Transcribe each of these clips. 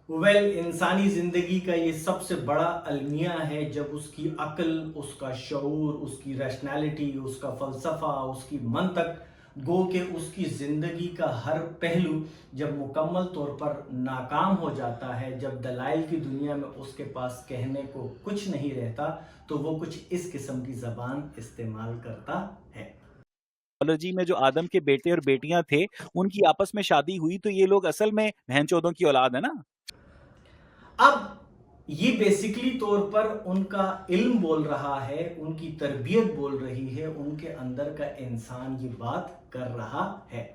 انسانی زندگی کا یہ سب سے بڑا المیہ ہے جب اس کی عقل، اس کا شعور، اس کی ریشنالٹی، اس کا فلسفہ، اس کی منطق، گو کہ اس کی زندگی کا ہر پہلو جب مکمل طور پر ناکام ہو جاتا ہے، جب دلائل کی دنیا میں اس کے پاس کہنے کو کچھ نہیں رہتا، تو وہ کچھ اس قسم کی زبان استعمال کرتا ہے۔ میتھولوجی میں جو آدم کے بیٹے اور بیٹیاں تھے ان کی آپس میں شادی ہوئی تو یہ لوگ اصل میں بہن چودوں کی اولاد ہے نا۔ اب یہ بیسکلی طور پر ان کا علم بول رہا ہے، ان کی تربیت بول رہی ہے، ان کے اندر کا انسان یہ بات کر رہا ہے۔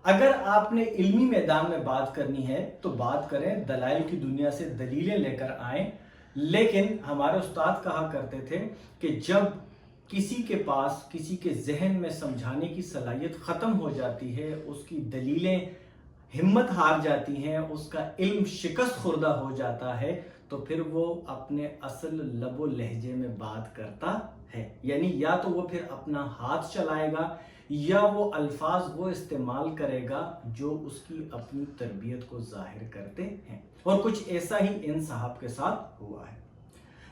اگر آپ نے علمی میدان میں بات کرنی ہے تو بات کریں، دلائل کی دنیا سے دلیلیں لے کر آئیں، لیکن ہمارے استاد کہا کرتے تھے کہ جب کسی کے پاس، کسی کے ذہن میں سمجھانے کی صلاحیت ختم ہو جاتی ہے، اس کی دلیلیں ہمت ہار جاتی ہیں، اس کا علم شکست خوردہ ہو جاتا ہے، تو پھر وہ اپنے اصل لب و لہجے میں بات کرتا ہے۔ یعنی یا تو وہ پھر اپنا ہاتھ چلائے گا یا وہ الفاظ وہ استعمال کرے گا جو اس کی اپنی تربیت کو ظاہر کرتے ہیں، اور کچھ ایسا ہی ان صاحب کے ساتھ ہوا ہے۔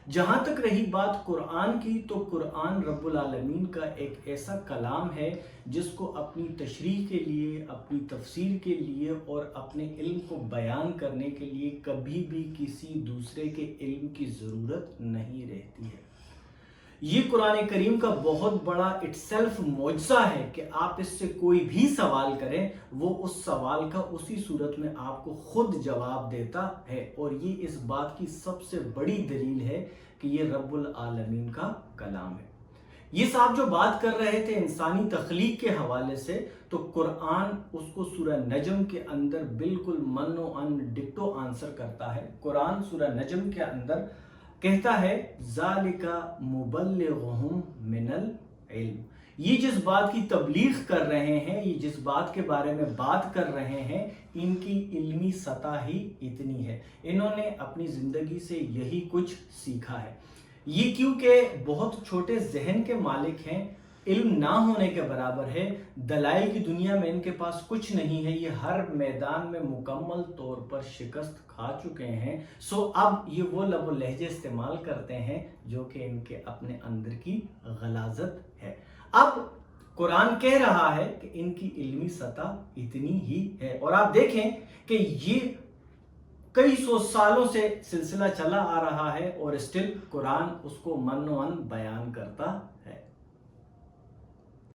جہاں تک رہی بات قرآن کی، تو قرآن رب العالمین کا ایک ایسا کلام ہے جس کو اپنی تشریح کے لیے، اپنی تفسیر کے لیے اور اپنے علم کو بیان کرنے کے لیے کبھی بھی کسی دوسرے کے علم کی ضرورت نہیں رہتی ہے۔ یہ قرآن کریم کا بہت بڑا اٹ سیلف معجزہ ہے کہ آپ اس سے کوئی بھی سوال کریں، وہ اس سوال کا اسی صورت میں آپ کو خود جواب دیتا ہے، اور یہ اس بات کی سب سے بڑی دلیل ہے کہ یہ رب العالمین کا کلام ہے۔ یہ صاحب جو بات کر رہے تھے انسانی تخلیق کے حوالے سے، تو قرآن اس کو سورہ نجم کے اندر بالکل من و ان ڈکٹو آنسر کرتا ہے۔ قرآن سورہ نجم کے اندر کہتا ہے ذالک مبلغہم من العلم، یہ جس بات کی تبلیغ کر رہے ہیں، یہ جس بات کے بارے میں بات کر رہے ہیں، ان کی علمی سطح ہی اتنی ہے، انہوں نے اپنی زندگی سے یہی کچھ سیکھا ہے۔ یہ کیونکہ بہت چھوٹے ذہن کے مالک ہیں، علم نہ ہونے کے برابر ہے، دلائل کی دنیا میں ان کے پاس کچھ نہیں ہے، یہ ہر میدان میں مکمل طور پر شکست کھا چکے ہیں، سو اب یہ وہ لب و لہجے استعمال کرتے ہیں جو کہ ان کے اپنے اندر کی غلاظت ہے۔ اب قرآن کہہ رہا ہے کہ ان کی علمی سطح اتنی ہی ہے، اور آپ دیکھیں کہ یہ کئی سو سالوں سے سلسلہ چلا آ رہا ہے اور اسٹل قرآن اس کو من و ان بیان کرتا